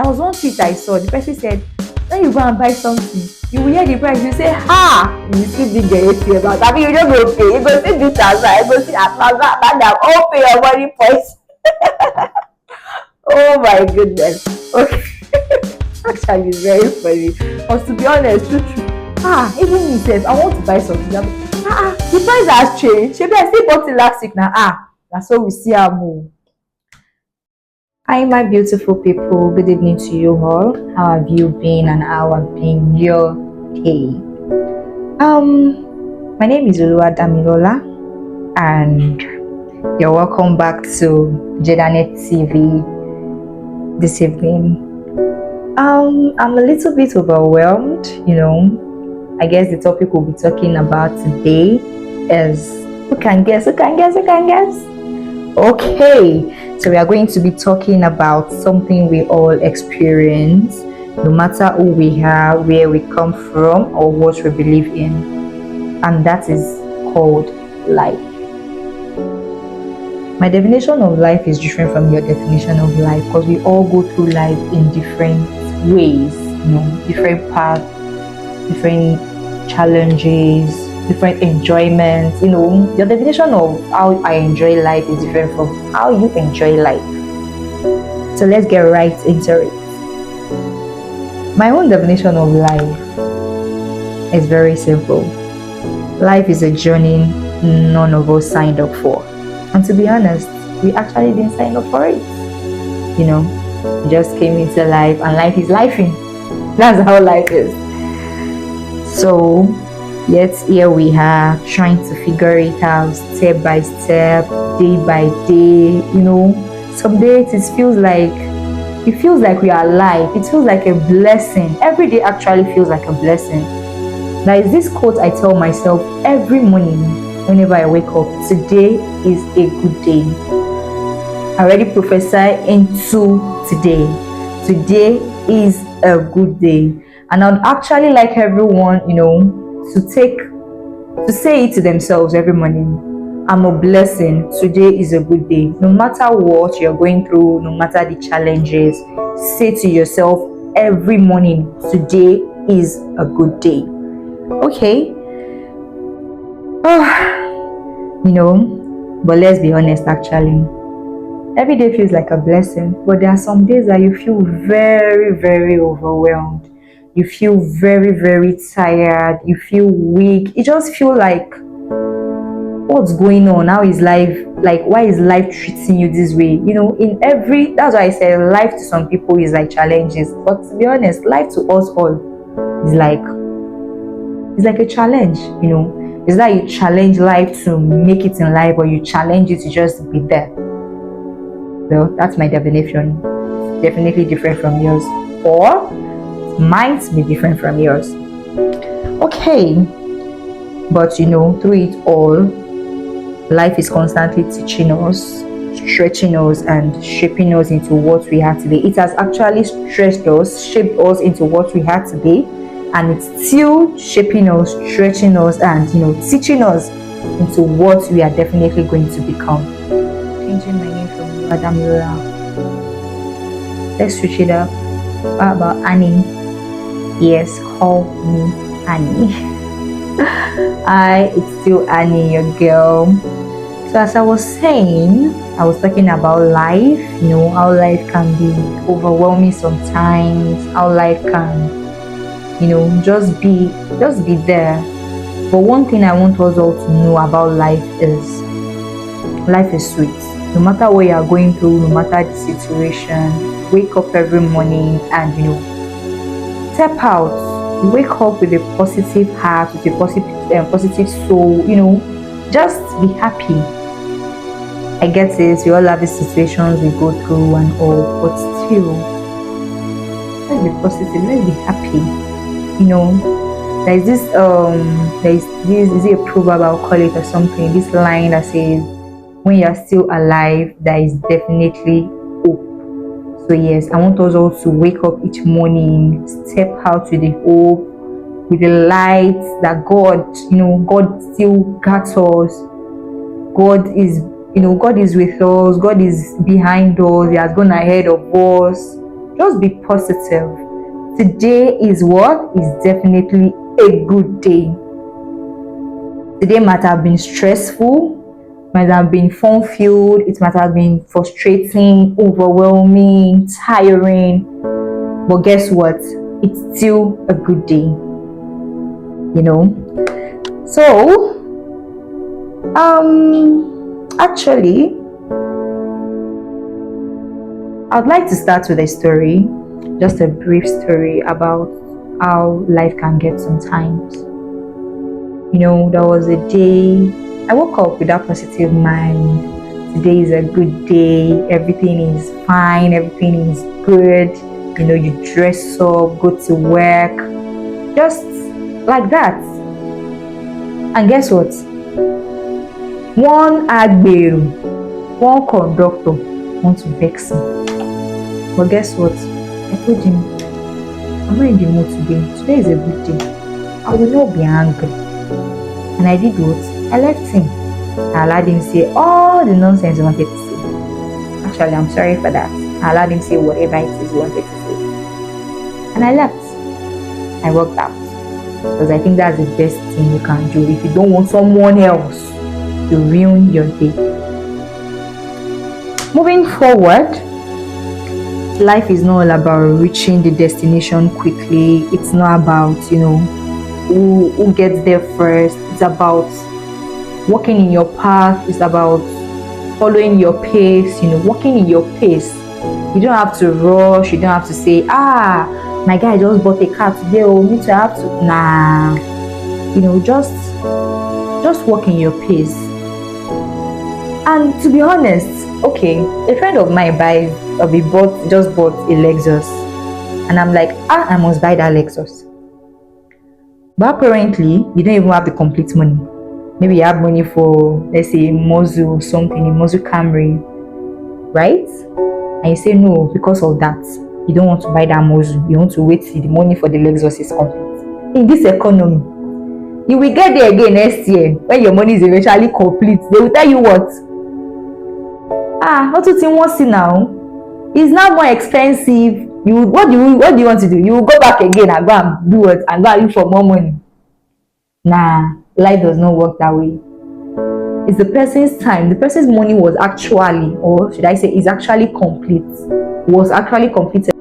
There was one tweet I saw. The person said, when you go and buy something, you will hear the price, you say, ha! You see big ATM. I mean, you don't go pay. You go see this as you go see at madam, all pay your money points. Oh my goodness. Okay. Actually, it's very funny. Because to be honest, true. Even me says, I want to buy something. The price has changed. Maybe I still bought it last week now. That's what we see our move. Hi, my beautiful people. Good evening to you all. How have you been and how have been your day? My name is Oluwadamilola and you're welcome back to Jedanet TV this evening. I'm a little bit overwhelmed, I guess the topic we'll be talking about today is who can guess? Okay, so we are going to be talking about something we all experience, no matter who we are, where we come from, or what we believe in, and that is called life. My definition of life is different from your definition of life because we all go through life in different ways, different paths, different challenges, different enjoyments. Your definition of how I enjoy life is different from how you enjoy life. So let's get right into it. My own definition of life is very simple. Life is a journey none of us signed up for. And to be honest, we actually didn't sign up for it. We just came into life and life is lifing. That's how life is. So, yet here we are trying to figure it out step by step, day by day. Some days it feels like we are alive. It feels like a blessing. Every day actually feels like a blessing. There is this quote I tell myself every morning whenever I wake up: today is a good day. I already prophesy into today. Today is a good day. And I'd actually like everyone, to say it to themselves every morning. I'm a blessing. Today is a good day. No matter what you're going through, no matter the challenges, say to yourself every morning, today is a good day. Okay. But let's be honest, actually. Every day feels like a blessing, but there are some days that you feel very, very overwhelmed. You feel very, very tired. You feel weak. You just feel like, what's going on? How is life? Like, why is life treating you this way? That's why I say life to some people is like challenges. But to be honest, life to us all is like a challenge, It's like you challenge life to make it in life, or you challenge it to just be there. Well, that's my definition. It's definitely different from yours, or might be different from yours. Okay, but through it all, life is constantly teaching us, stretching us, and shaping us into what we are today. It has actually stretched us, shaped us into what we are today, and it's still shaping us, stretching us, and teaching us into what we are definitely going to become. Changing my name from Madam Laura. Let's switch it up. How about Annie? Yes, call me Annie. It's still Annie, your girl. So as I was saying, I was talking about life, how life can be overwhelming sometimes, how life can, just be there. But one thing I want us all to know about life is sweet. No matter what you are going through, no matter the situation, wake up every morning and step out. Wake up with a positive heart, with a positive soul. Just be happy. I get it. We all have these situations we go through and all, but still, let's be positive. Let's be happy. There's this is it a proverb, I'll call it, or something, this line that says, when you're still alive, there is definitely hope. So yes, I want us all to wake up each morning, step out with the hope, with the light that God still got us. God is with us. God is behind us. He has gone ahead of us. Just be positive. Today is what? Is definitely a good day. Today might have been stressful, might have been fun-filled, it might have been frustrating, overwhelming, tiring. But guess what? It's still a good day, you know. So, actually, I'd like to start with a story, just a brief story about how life can get sometimes. There was a day I woke up with that positive mind. Today is a good day, everything is fine, everything is good. You dress up, go to work, just like that. And guess what? One agberu, one conductor want to vex me. But guess what? I told him, I'm not in the mood today. Today is a good day. I will not be angry. And I did what? I left him. I allowed him say all the nonsense he wanted to say. Actually, I'm sorry for that. I allowed him say whatever it is he wanted to say. And I left. I walked out. Because I think that's the best thing you can do if you don't want someone else to ruin your day. Moving forward, life is not all about reaching the destination quickly. It's not about, who gets there first. It's about walking in your path. It's about following your pace, walking in your pace. You don't have to rush. You don't have to say, my guy just bought a car today, me too, I have to. Nah, just walk in your pace. And to be honest, okay, a friend of mine just bought a Lexus, and I'm like, I must buy that Lexus. But apparently, you don't even have the complete money. Maybe you have money for, let's say, Mozu or something, a Mozu Camry, right? And you say no, because of that, you don't want to buy that Mozu. You want to wait till the money for the Lexus is complete. In this economy, you will get there again next year when your money is eventually complete. They will tell you what? What do you want to see now? It's now more expensive. What do you want to do? You will go back again and go and do what? And go and look for more money. Nah, life does not work that way. It's the person's time. The person's money was actually, or should I say, is actually complete. Was actually completed.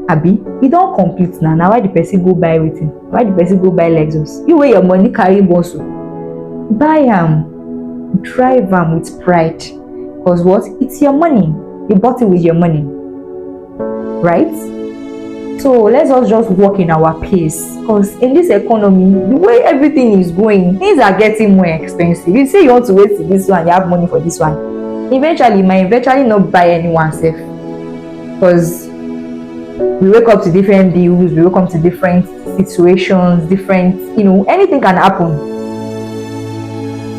Abi, you don't complete now. Now why the person go buy everything? Why the person go buy Lexus? You wear your money carry bosso. Buy drive with pride. Because what? It's your money. You bought it with your money. Right? So let's just walk in our pace. Because in this economy, the way everything is going, things are getting more expensive. You say you want to wait for this one, you have money for this one. Eventually, you might not buy anyone safe. Because we wake up to different deals, we wake up to different situations, anything can happen.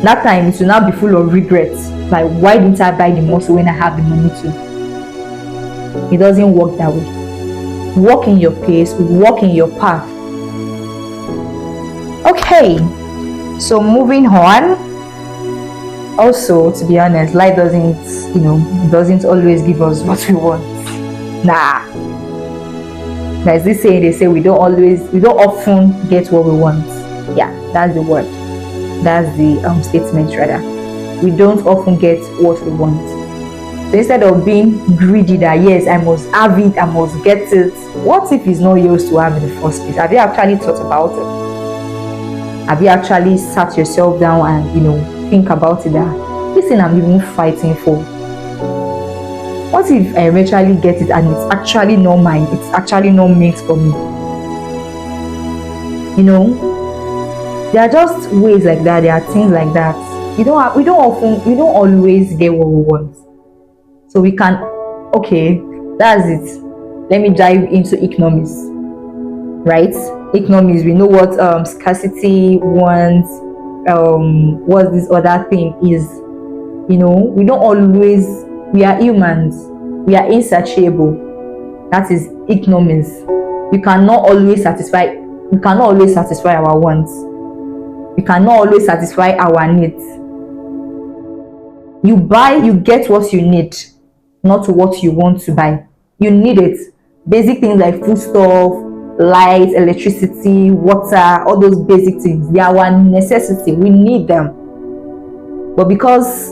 That time it will now be full of regrets. Like, why didn't I buy the muscle when I have the money to? It doesn't work that way. Walk in your pace, walk in your path. Okay, so moving on. Also, to be honest, life doesn't always give us what we want. Nah. There's this saying, they say we don't often get what we want. Yeah, that's the word. That's the statement rather. We don't often get what we want. So instead of being greedy that yes, I must have it, I must get it, what if it's not yours to have in the first place? Have you actually thought about it? Have you actually sat yourself down and think about it that this thing I'm even fighting for? What if I eventually get it and it's actually not mine? It's actually not meant for me. There are just ways like that. There are things like that. We don't always get what we want. So we can, okay, that's it. Let me dive into economics, right? Economics, we know what scarcity wants, what this other thing is. We are humans. We are insatiable. That is economics. We cannot always satisfy our wants. We cannot always satisfy our needs. You get what you need, not what you want to buy. You need it. Basic things like foodstuff, light, electricity, water, all those basic things, they are our necessity. We need them. But because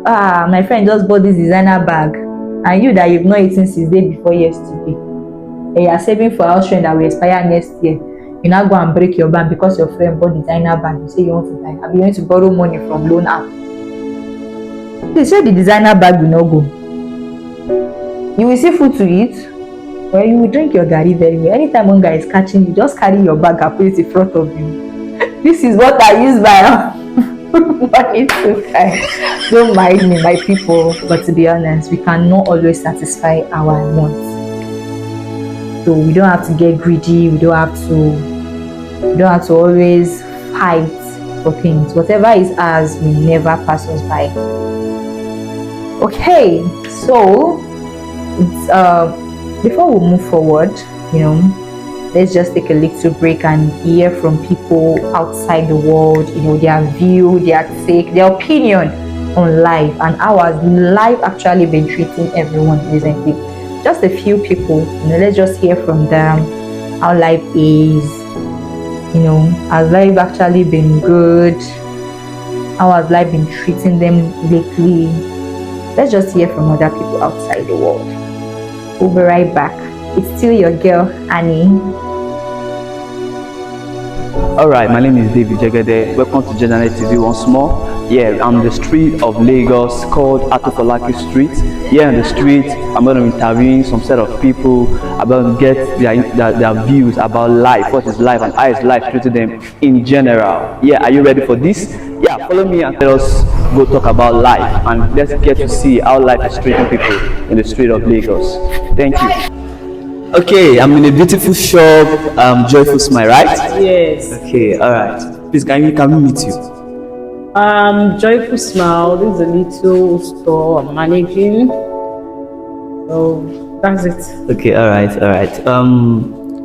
my friend just bought this designer bag, and you that you've not eaten since day before yesterday, and you are saving for house rent that will expire next year, you now go and break your bank because your friend bought designer bag. You say you want to buy, and you want to borrow money from loan app. They say the designer bag will not go. You will see food to eat, or you will drink your garri very well. Anytime one guy is catching you, just carry your bag and put it in front of you. This is what I use by money to buy. Don't mind me, my people, but to be honest, we cannot always satisfy our wants. So we don't have to get greedy. We don't have to always fight for things. Whatever is ours will never pass us by. Okay, so it's before we move forward, let's just take a little break and hear from people outside the world, their view, their take, their opinion on life, and how has life actually been treating everyone recently. Just a few people, let's just hear from them how life is, has life actually been good, how has life been treating them lately. Let's just hear from other people outside the world. We'll be right back. It's still your girl, Annie. Alright, my name is David Jegede. Welcome to General TV once more. Yeah, I'm the street of Lagos called Atofolaki Street. Here in the street, I'm going to be interviewing some set of people about get their views about life, what is life and how is life treating them in general. Yeah, are you ready for this? Yeah, follow me and let us go talk about life and let's get to see how life is treating people in the street of Lagos. Thank you. Okay, I'm in a beautiful shop, Joyful Smile, right? Yes. Okay, alright. Please, can we meet you? Joyful Smile. This is a little store I'm managing. So that's it. Okay, alright.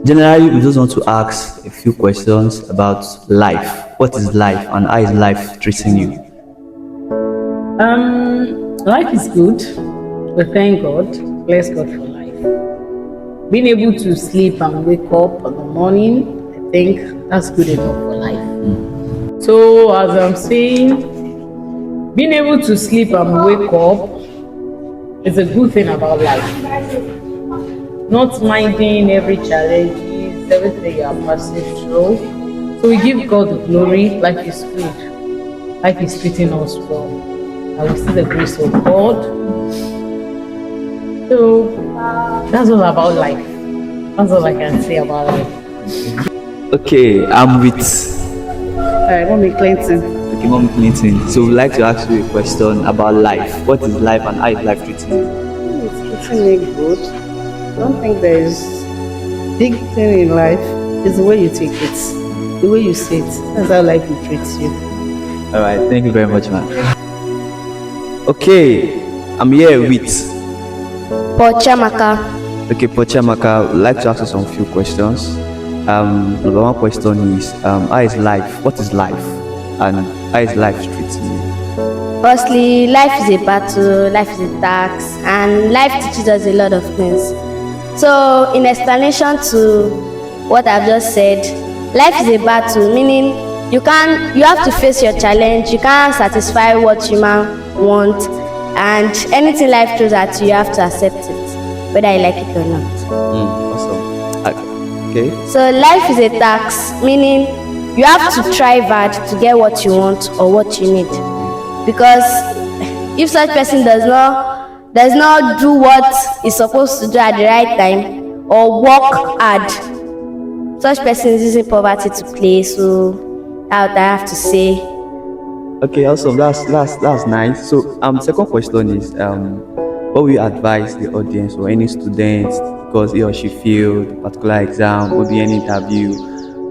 Generally, we just want to ask a few questions about life. What is life and how is life treating you? Life is good. We thank God. Bless God for life. Being able to sleep and wake up in the morning, I think that's good enough for life. So as I'm saying, being able to sleep and wake up is a good thing about life. Not minding every challenge, everything you are passing through. So we give God the glory. Life is good. Life is treating us well. And we see the grace of God. So that's all about life. That's all I can say about life. Okay, I'm with Mommy Clinton. Okay, Mommy Clinton. So we'd like to ask you a question about life. What is life and how is life treating you? It's treating me good. I don't think there is big thing in life. It's the way you take it, the way you see it. That's how life will treat you. Alright, thank you very much, man. Okay, I'm here with Pochamaka. Okay, Pochamaka, I'd like to ask you some few questions. Number one question is, how is life? What is life? And how is life treating you? Firstly, life is a battle, life is a tax, and life teaches us a lot of things. So, in explanation to what I've just said, life is a battle, meaning you have to face your challenge. You can't satisfy what human want, and anything life throws at you, you have to accept it, whether you like it or not. Awesome. Okay. So life is a tax, meaning you have to try hard to get what you want or what you need. Because if such person does not do what is supposed to do at the right time or work hard, such person is using poverty to play. So that I have to say. Okay, awesome. That's nice. So second question is what will you advise the audience or any student because he or she failed a particular exam or be any interview?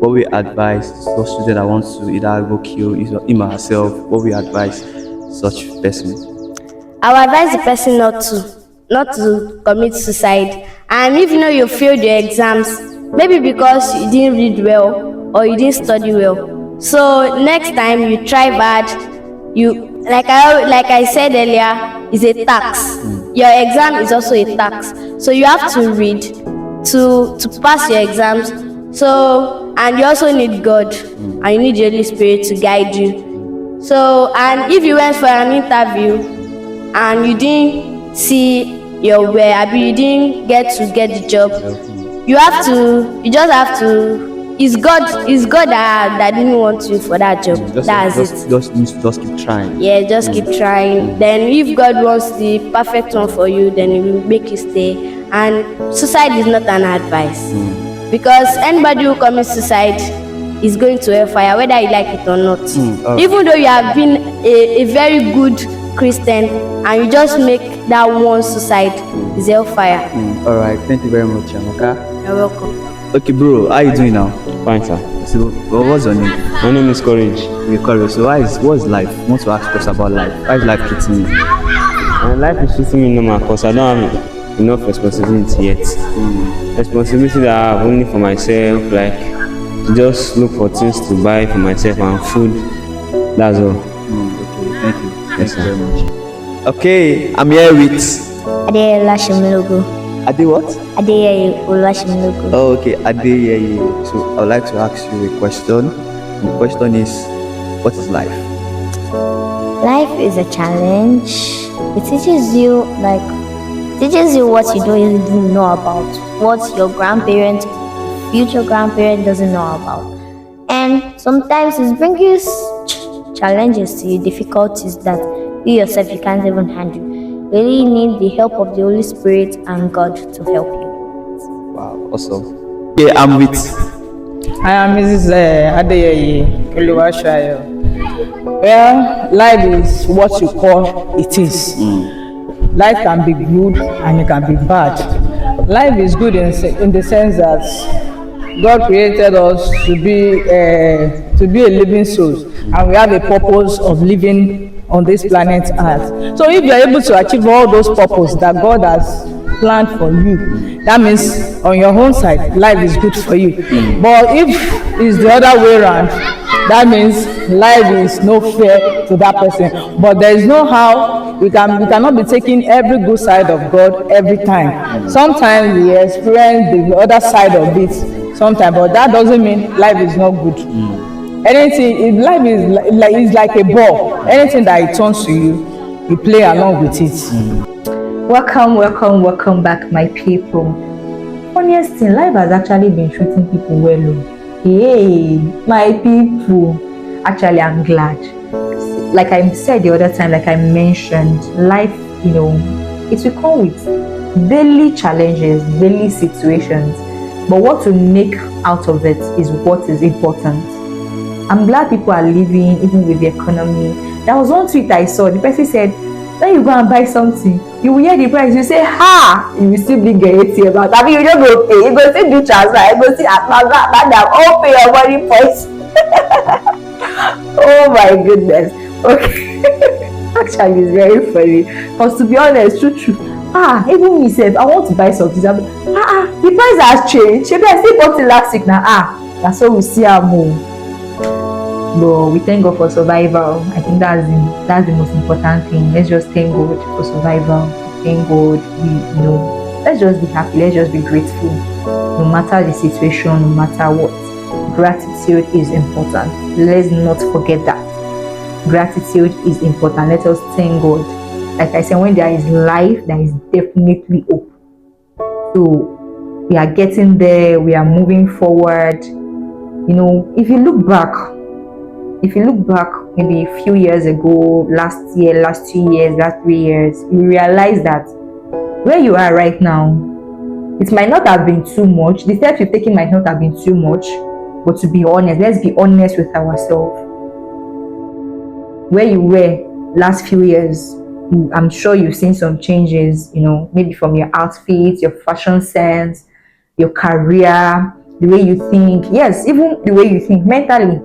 What will you advise such student that wants to either go kill him or herself? What will you advise such person? I will advise the person not to commit suicide. And if you know you failed your exams, maybe because you didn't read well or you didn't study well. So next time you try hard. You like I said earlier, is a tax. Your exam is also a tax. So you have to read to pass your exams. So, and you also need God, and you need the Holy Spirit to guide you. So, and if you went for an interview and you didn't see your way, I mean, you didn't get the job, you just have to. It's God that didn't want you for that job. That's it. Just keep trying. Yeah, just keep trying. Then if God wants the perfect one for you, then He will make you stay. And suicide is not an advice, because anybody who commits suicide is going to hellfire, whether you like it or not. Even though you have been a very good Christian and you just make that one suicide, is hellfire. All right, thank you very much, Amaka. You're welcome. Okay, bro, how you doing now? Fine, sir. So, what's your name? My name is Courage. You're Courage. So, what's life? I want to ask us about life. How is life treating you? My life is treating me normal because I don't have enough responsibility yet. Responsibility that I have only for myself, like to just look for things to buy for myself and food. That's all. Okay, thank you. Yes, Thank you sir. very much. Okay, I'm here with Adeyeye Shimilogo. Ade what? Adeyeye Oluwashimilogo. Oh, okay, Ade. So I would like to ask you a question. And the question is, what is life? Life is a challenge. It teaches you what you don't even know about, what your grandparent, future grandparent doesn't know about. And sometimes it brings you challenges to you, difficulties that you yourself you can't even handle. You really need the help of the Holy Spirit and God to help you. Wow, awesome. Yeah, I'm with. I am Mrs. Adeyeye Oluwashayo. Well, life is what you call it is. Life can be good and it can be bad. Life is good in the sense that God created us to be a living soul, and we have a purpose of living on this planet Earth. So if you are able to achieve all those purposes that God has planned for you, that means on your own side, life is good for you. But if it's the other way around, that means life is no fair to that person. But there is no how we cannot be taking every good side of God every time. Sometimes we experience the other side of it sometimes, but that doesn't mean life is not good. Anything, life is like a ball. Anything that it turns to you, you play along with it. Welcome back, my people. Funniest thing, life has actually been treating people well. Hey, my people. Actually, I'm glad. Like I said the other time, like I mentioned, life, it will come with daily challenges, daily situations. But what to make out of it is what is important. I'm glad people are living even with the economy. There was one tweet I saw. The person said, when you go and buy something, you will hear the price, you say, you will still be getting ATM. I mean, you don't go pay, you go still do transfer, you go still madam, all pay your money first. Oh my goodness. Okay. Actually, it's very funny. Because to be honest, true. Even myself, I want to buy something. The price has changed. Maybe I still bought it last week now. That's what we see our move. But we thank God for survival. I think that's the most important thing. Let's just thank God for survival. Thank God. Let's just be happy. Let's just be grateful. No matter the situation, no matter what, gratitude is important. Let's not forget that. Gratitude is important. Let us thank God. Like I said, when there is life, there is definitely hope. So we are getting there. We are moving forward. If you look back maybe a few years ago, last year, last 2 years, last 3 years, you realize that where you are right now, it might not have been too much. The steps you've taken might not have been too much. But to be honest, let's be honest with ourselves. Where you were last few years, I'm sure you've seen some changes, maybe from your outfit, your fashion sense, your career, the way you think. Yes, even the way you think mentally,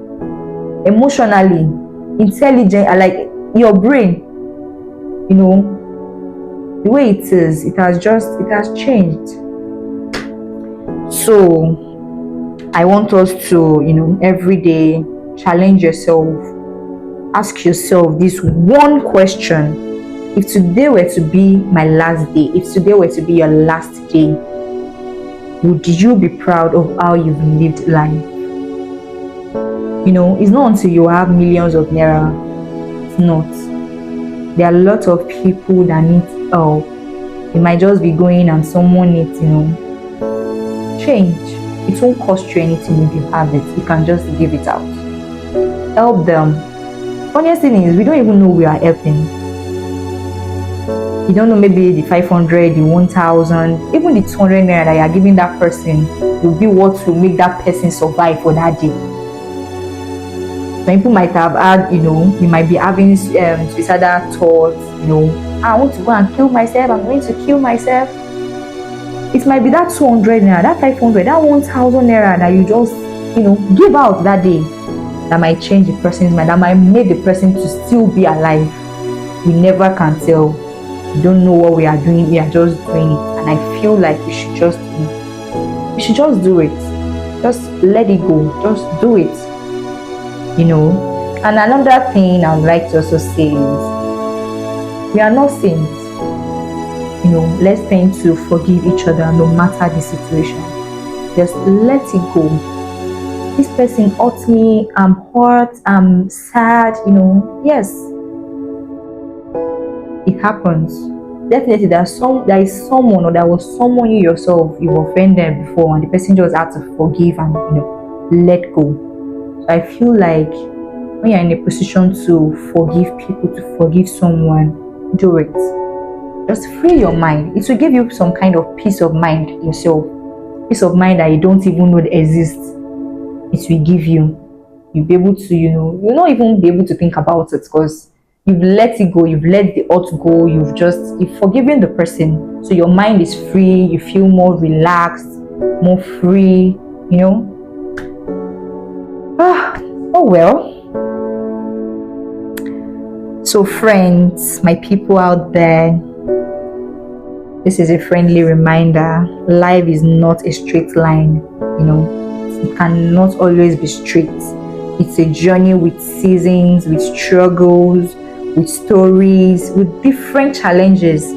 emotionally, intelligent, like your brain, the way it is, it has changed. So I want us to, every day challenge yourself. Ask yourself this one question. If today were to be my last day, if today were to be your last day, Would you be proud of how you've lived life? It's not until you have millions of naira. It's not. There are a lot of people that need help. It might just be going and someone needs, change. It won't cost you anything if you have it. You can just give it out. Help them. Funniest thing is, we don't even know we are helping. You don't know, maybe the 500, the 1,000, even the 200 naira that you are giving that person will be what will make that person survive for that day. Some people might have had, you might be having suicidal thoughts, I want to go and kill myself, I'm going to kill myself. It might be that 200 naira, that 500, that 1,000 naira that you just, give out that day that might change the person's mind, that might make the person to still be alive. We never can tell. We don't know what we are doing, we are just doing it. And I feel like we should just do it. Just let it go. Just do it. And another thing I would like to also say is, we are not saints. Let's tend to forgive each other no matter the situation. Just let it go. This person hurt me, I'm hurt, I'm sad, yes. It happens. Definitely there is someone, or there was someone you yourself you've offended before, and the person just had to forgive and let go. So I feel like when you're in a position to forgive people, to forgive someone, do it. Just free your mind. It will give you some kind of peace of mind yourself. Peace of mind that you don't even know exists. It will give you. You'll be able to, you'll not even be able to think about it, because you've let it go, you've let the hurt go, you've forgiven the person. So your mind is free, you feel more relaxed, more free, Oh well. So friends, my people out there, this is a friendly reminder. Life is not a straight line, It cannot always be straight. It's a journey with seasons, with struggles, with stories, with different challenges.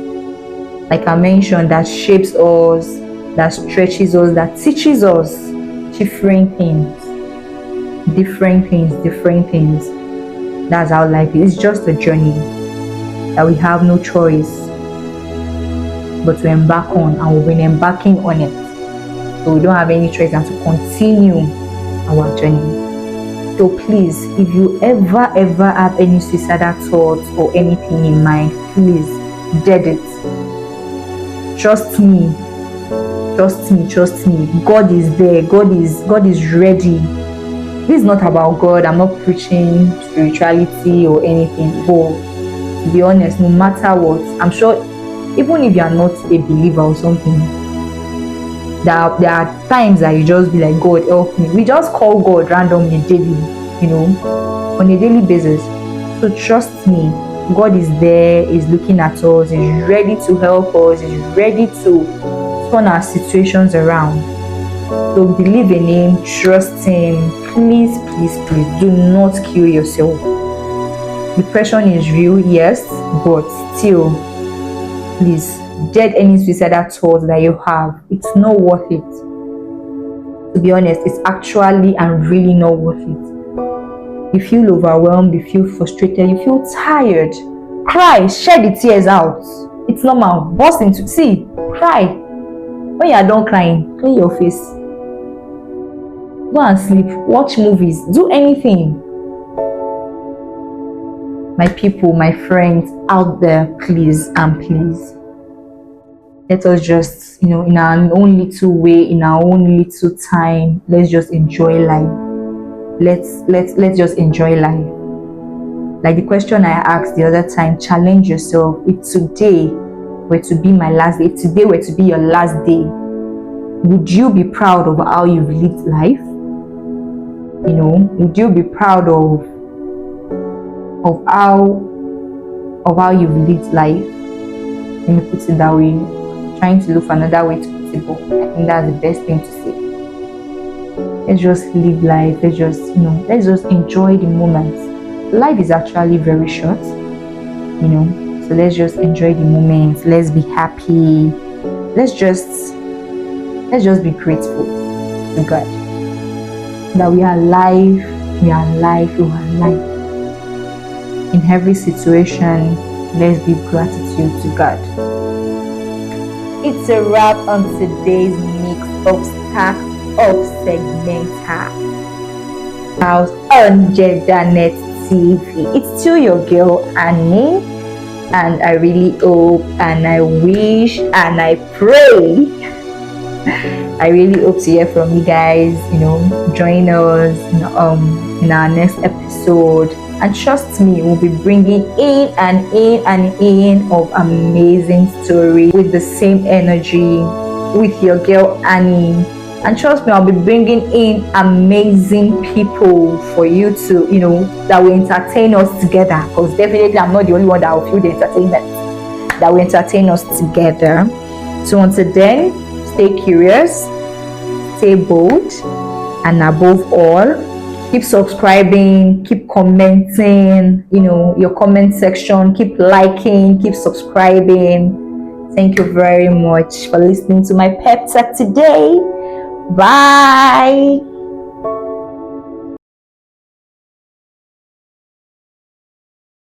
Like I mentioned, that shapes us, that stretches us, that teaches us different things. Different things. That's how life is. It's just a journey that we have no choice but to embark on, and we've been embarking on it. So we don't have any choice than to continue our journey. So please, if you ever have any suicidal thoughts or anything in mind, please dead it. Trust me. God is there. God is ready. This is not about God. I'm not preaching spirituality or anything. But to be honest, no matter what, I'm sure even if you are not a believer or something, there are times that you just be like, God help me. We just call God randomly daily, on a daily basis. So trust me, God is there, is looking at us, is ready to help us, is ready to turn our situations around. So believe in Him, trust Him. Please do not kill yourself. Depression is real, yes, but still, please, dead any suicidal thoughts that you have. It's not worth it. To be honest, it's actually and really not worth it. You feel overwhelmed, you feel frustrated, you feel tired. Cry, shed the tears out. It's normal. Burst into, cry. When you are done crying, clean your face. Go and sleep, watch movies, do anything. My people, my friends out there, please, let us just, in our own little way, in our own little time, let's just enjoy life. Let's just enjoy life. Like the question I asked the other time, challenge yourself. If today were to be my last day, if today were to be your last day, would you be proud of how you've lived life? Would you be proud of how you've lived life? Let me put it that way. I'm trying to look for another way to put it, but I think that's the best thing to say. Let's just live life. Let's just enjoy the moment. Life is actually very short, so let's just enjoy the moment. Let's be happy. Let's just let's just be grateful to God that we are alive, we are alive, we are alive. In every situation, let's give gratitude to God. It's a wrap on today's mix of stack of Segmentals on Jedanet TV. It's still your girl Annie, and I really hope and I wish and I pray. I really hope to hear from you guys. Join us in our next episode. And trust me, we'll be bringing in of amazing stories with the same energy with your girl Annie. And trust me, I'll be bringing in amazing people for you to, that will entertain us together. Because definitely I'm not the only one that will feel the entertainment. That will entertain us together. So until then, stay curious, stay bold, and above all, keep subscribing, keep commenting, your comment section, keep liking, keep subscribing. Thank you very much for listening to my pep talk today. Bye.